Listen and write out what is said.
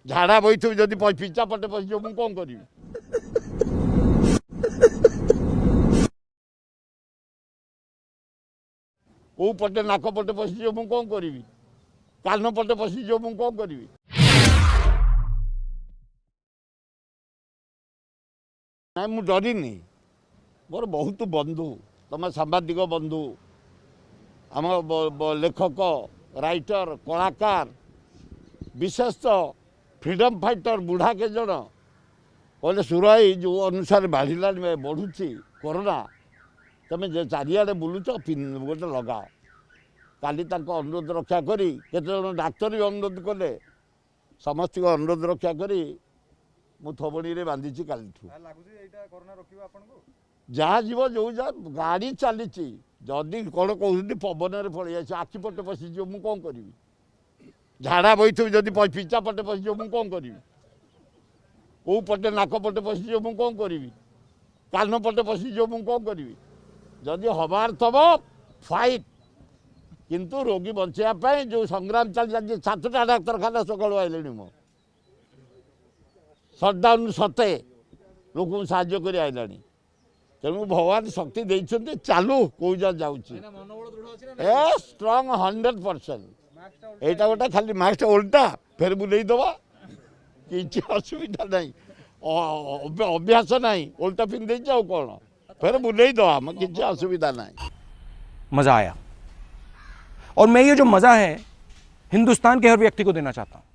झाड़ा बही जदि पिचा पटे पशिज मु कौन करी कौ पटे नाक पटे पशिज मु कौन करी कान पटे पशिज मु कौन करी ना मु डरनी मोर बहुत बंधु तुम सांबादिक बंधु आम लेखक राइटर कलाकार विशेषतः फ्रीडम फाइटर बुढ़ा के जन कहले सुराई जो अनुसार बढ़ला बढ़ुची कोरोना तुम चारिड़े बुलुच गोटे लगाओ काली अनुरोध रक्षा करी केते डाक्तर भी अनुरोध कले समस्त अनुरोध रक्षा करी मु थबड़ी रे बांधीची काली जहाँ जीव जो जा गाड़ी चली जदि कौन कहते पवन में पलि आस आखि पटे पशिज मु कौन करी झाड़ा बही जदि पिचा पटे पशिज मु कौन करी कौ पटे नाक पटे पशिज मु कौन करी कान पटे पशिज मु कौन करी जदि हबार तब फाइट किंतु रोगी बचाई जो संग्राम चली 7टा डाक्तरखाना सकालू आइले मो सटडाउन सते लोक साहाଯ୍ୟ कर आइला तेणु भगवान शक्ति देते चालू कौ जा स्ट्रंग 100% यहाँ गोटे खाली मास्क उल्टा फेर बुले दबा कि असुविधा नहीं अभ्यास नहीं उल्टा पिंधे जाओ कौन फिर बुले दबा कि असुविधा नहीं। मजा आया और मैं ये जो मजा है हिंदुस्तान के हर व्यक्ति को देना चाहता हूँ।